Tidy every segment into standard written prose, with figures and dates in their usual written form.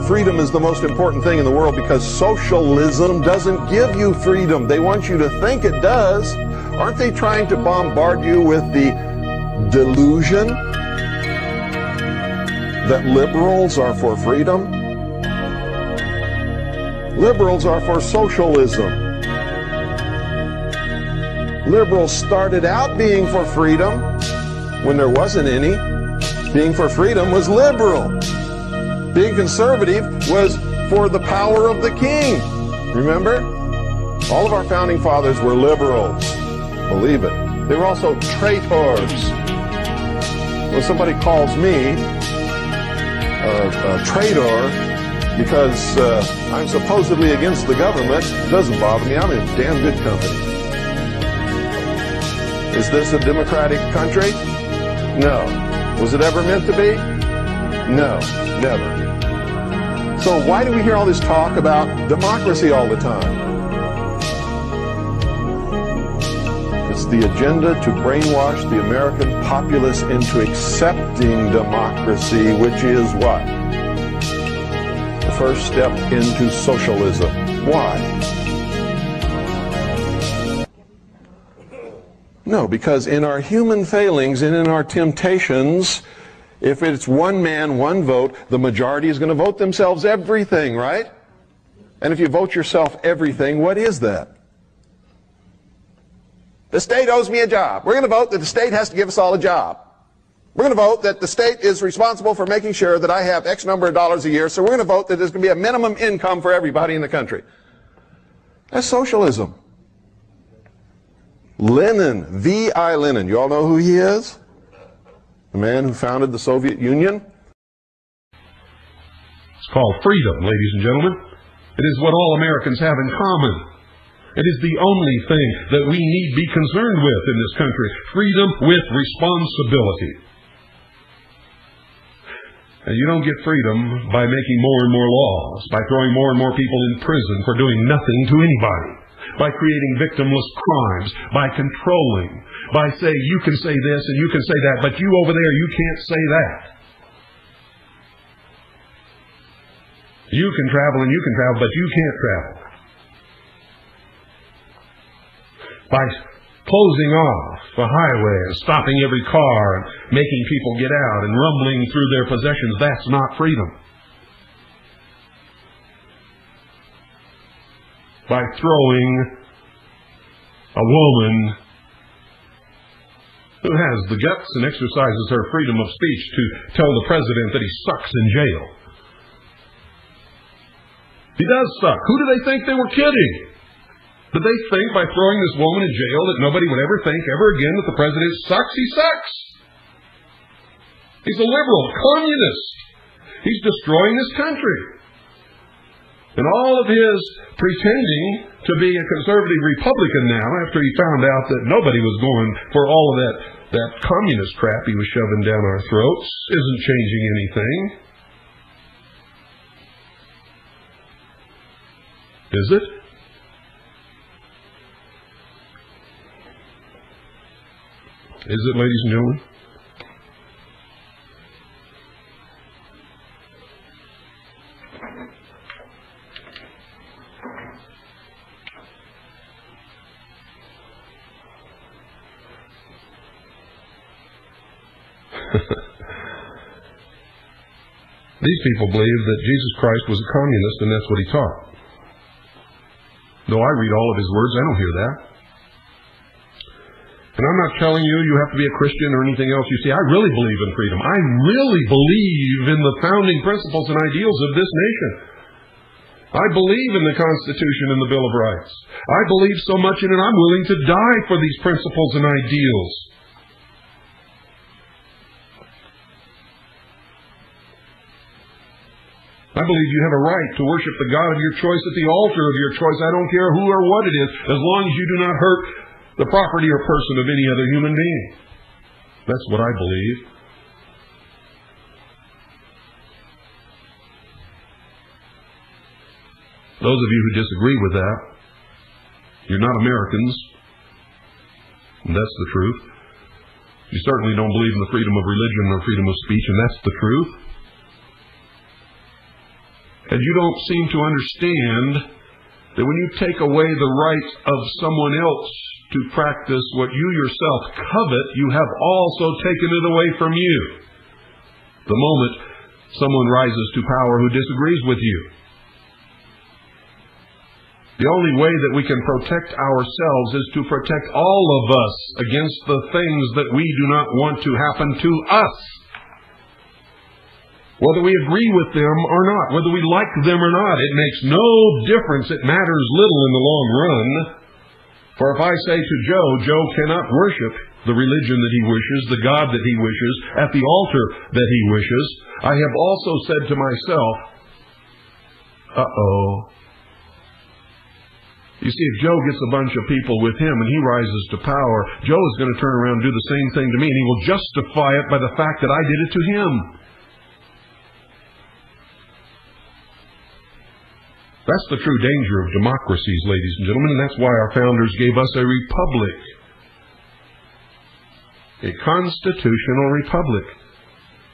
freedom is the most important thing in the world because socialism doesn't give you freedom. They want you to think it does. Aren't they trying to bombard you with the delusion that liberals are for freedom? Liberals are for socialism. Liberals started out being for freedom when there wasn't any. Being for freedom was liberal. Being conservative was for the power of the king. Remember? All of our founding fathers were liberals. Believe it. They were also traitors. When somebody calls me a traitor because I'm supposedly against the government, it doesn't bother me. I'm in damn good company. Is this a democratic country? No. Was it ever meant to be? No, never. So why do we hear all this talk about democracy all the time? It's the agenda to brainwash the American populace into accepting democracy, which is what? The first step into socialism. Why? No, because in our human failings and in our temptations, if it's one man, one vote, the majority is going to vote themselves everything, right? And if you vote yourself everything, what is that? The state owes me a job. We're going to vote that the state has to give us all a job. We're going to vote that the state is responsible for making sure that I have X number of dollars a year, so we're going to vote that there's going to be a minimum income for everybody in the country. That's socialism. Lenin, V.I. Lenin, you all know who he is? The man who founded the Soviet Union? It's called freedom, ladies and gentlemen. It is what all Americans have in common. It is the only thing that we need be concerned with in this country. Freedom with responsibility. And you don't get freedom by making more and more laws, by throwing more and more people in prison for doing nothing to anybody, by creating victimless crimes, by controlling, by saying you can say this and you can say that, but you over there, you can't say that. You can travel and you can travel, but you can't travel. By closing off the highway and stopping every car and making people get out and rumbling through their possessions, that's not freedom. By throwing a woman who has the guts and exercises her freedom of speech to tell the president that he sucks in jail. He does suck. Who do they think they were kidding? Did they think by throwing this woman in jail that nobody would ever think ever again that the president sucks? He sucks. He's a liberal, communist. He's destroying this country. And all of his pretending to be a conservative Republican now, after he found out that nobody was going for all of that communist crap he was shoving down our throats, isn't changing anything. Is it? Is it, ladies and gentlemen? These people believe that Jesus Christ was a communist and that's what he taught. Though I read all of his words, I don't hear that. And I'm not telling you you have to be a Christian or anything else. You see, I really believe in freedom. I really believe in the founding principles and ideals of this nation. I believe in the Constitution and the Bill of Rights. I believe so much in it, I'm willing to die for these principles and ideals. I believe you have a right to worship the God of your choice at the altar of your choice. I don't care who or what it is, as long as you do not hurt the property or person of any other human being. That's what I believe. Those of you who disagree with that, you're not Americans. And that's the truth. You certainly don't believe in the freedom of religion or freedom of speech, and that's the truth. And you don't seem to understand that when you take away the right of someone else to practice what you yourself covet, you have also taken it away from you. The moment someone rises to power who disagrees with you. The only way that we can protect ourselves is to protect all of us against the things that we do not want to happen to us. Whether we agree with them or not, whether we like them or not, it makes no difference. It matters little in the long run. For if I say to Joe cannot worship the religion that he wishes, the God that he wishes, at the altar that he wishes, I have also said to myself, uh-oh. You see, if Joe gets a bunch of people with him and he rises to power, Joe is going to turn around and do the same thing to me, and he will justify it by the fact that I did it to him. That's the true danger of democracies, ladies and gentlemen, and that's why our founders gave us a republic. A constitutional republic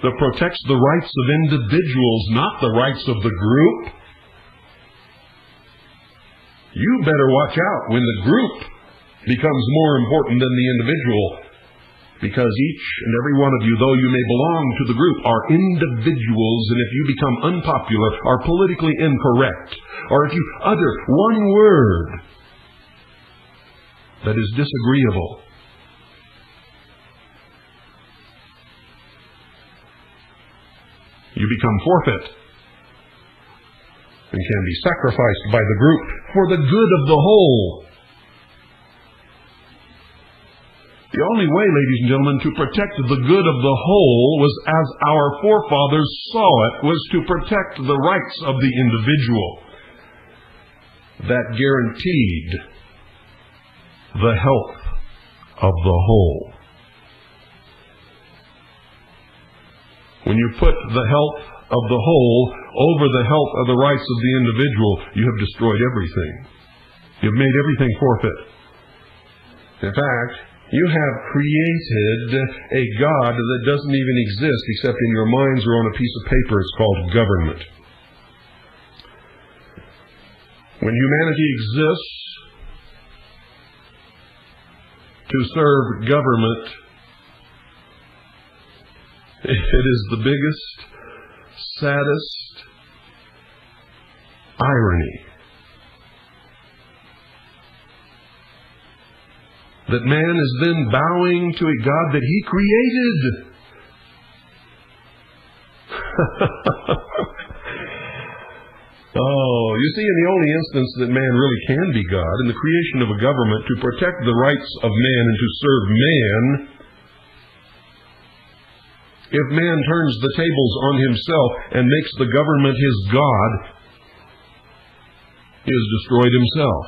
that protects the rights of individuals, not the rights of the group. You better watch out when the group becomes more important than the individual, because each and every one of you, though you may belong to the group, are individuals, and if you become unpopular, are politically incorrect, or if you utter one word that is disagreeable, you become forfeit and can be sacrificed by the group for the good of the whole. The only way, ladies and gentlemen, to protect the good of the whole was, as our forefathers saw it, was to protect the rights of the individual. That guaranteed the health of the whole. When you put the health of the whole over the health of the rights of the individual, you have destroyed everything. You've made everything forfeit. In fact, you have created a God that doesn't even exist except in your minds or on a piece of paper. It's called government. When humanity exists to serve government, it is the biggest, saddest irony that man is then bowing to a God that he created. Oh, you see, in the only instance that man really can be God, in the creation of a government to protect the rights of man and to serve man, if man turns the tables on himself and makes the government his God, he has destroyed himself.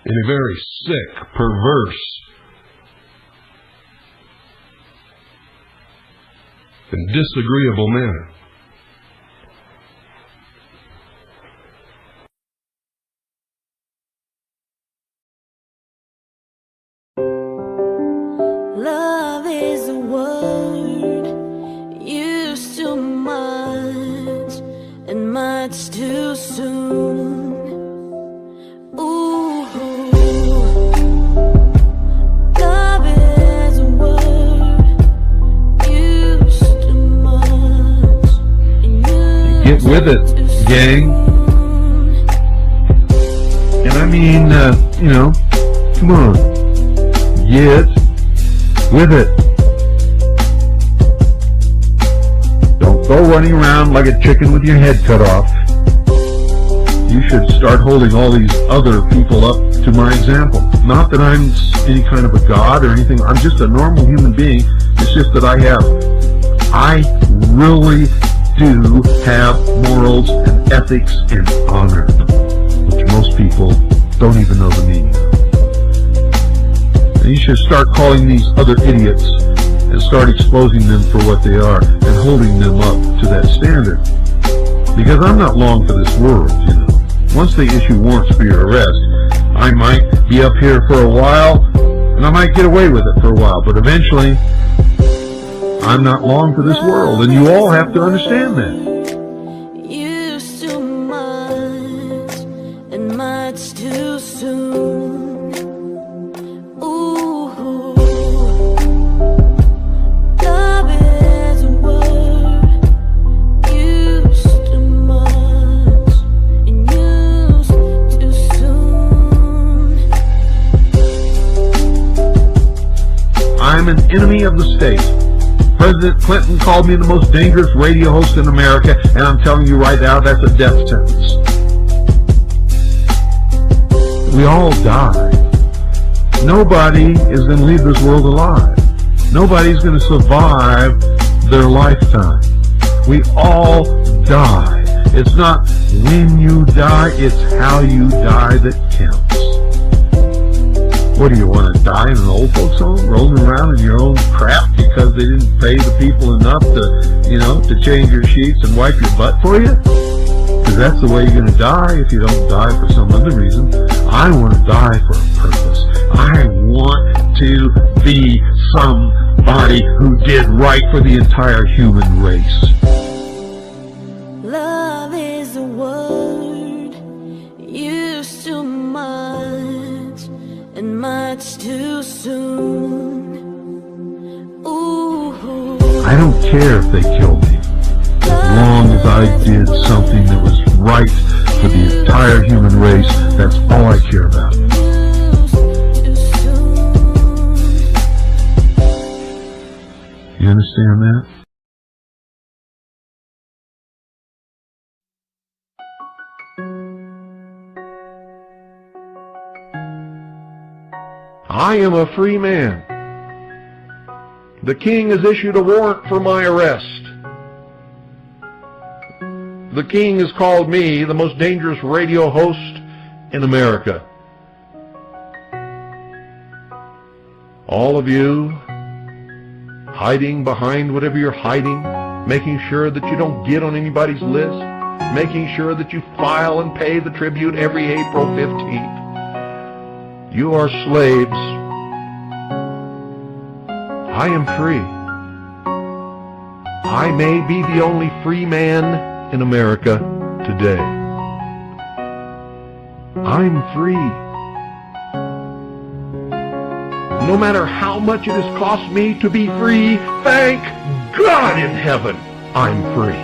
In a very sick, perverse, and disagreeable manner. Love is a word used too much and much too soon. Ooh, love is a word used too much and used Get with it, gang. And I mean, come on. Get with it. Don't go running around like a chicken with your head cut off. You should start holding all these other people up to my example. Not that I'm any kind of a god or anything. I'm just a normal human being. It's just that I really do have morals and ethics and honor, which most people don't even know the meaning of. You should start calling these other idiots and start exposing them for what they are and holding them up to that standard. Because I'm not long for this world, Once they issue warrants for your arrest, I might be up here for a while, and I might get away with it for a while, but eventually, I'm not long for this world, and you all have to understand that. Used to much and much too soon. Ooh, love is a word used too much and used too soon. I'm an enemy of the state. President Clinton called me the most dangerous radio host in America, and I'm telling you right now, that's a death sentence. We all die. Nobody is going to leave this world alive. Nobody's going to survive their lifetime. We all die. It's not when you die, it's how you die that counts. What do you want to die in an old folks home, rolling around in your own crap because they didn't pay the people enough to, to change your sheets and wipe your butt for you? Because that's the way you're going to die if you don't die for some other reason. I want to die for a purpose. I want to be somebody who did right for the entire human race. Love is a word used too much and much too soon. Ooh, I don't care if they kill me, as long as I did something that was right for the entire human race. That's all I care about. too soon. You understand that? I am a free man. The king has issued a warrant for my arrest. The king has called me the most dangerous radio host in America. All of you hiding behind whatever you're hiding, making sure that you don't get on anybody's list, making sure that you file and pay the tribute every April 15th. You are slaves. I am free. I may be the only free man in America today. I'm free. No matter how much it has cost me to be free, thank God in heaven, I'm free.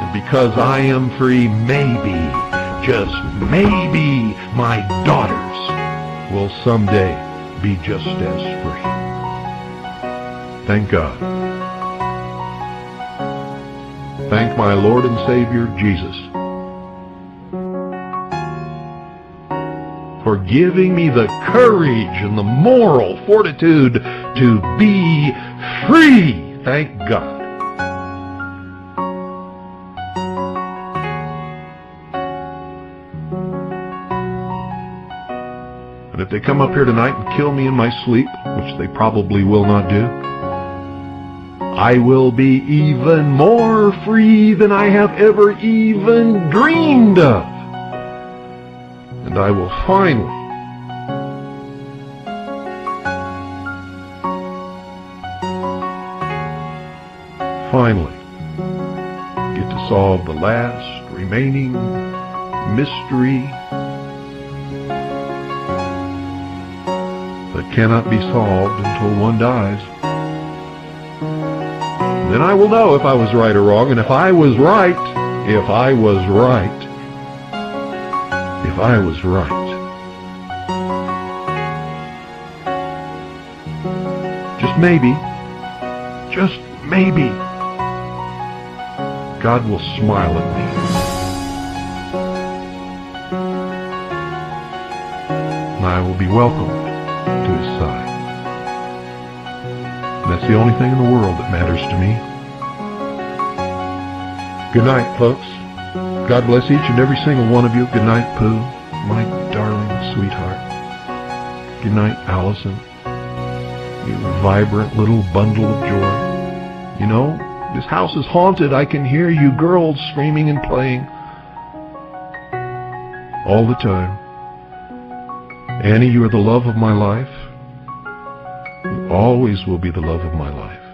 And because I am free, maybe, just maybe, my daughters will someday be just as free. Thank God. Thank my Lord and Savior, Jesus, for giving me the courage and the moral fortitude to be free. Thank God. And if they come up here tonight and kill me in my sleep, which they probably will not do, I will be even more free than I have ever even dreamed of. And I will finally get to solve the last remaining mystery that cannot be solved until one dies. Then I will know if I was right or wrong, and if I was right, just maybe, God will smile at me. And I will be welcomed to His side. And that's the only thing in the world that matters to me. Good night, folks. God bless each and every single one of you. Good night, Pooh, my darling sweetheart. Good night, Allison, you vibrant little bundle of joy. You know, this house is haunted. I can hear you girls screaming and playing all the time. Annie, you are the love of my life. always will be the love of my life.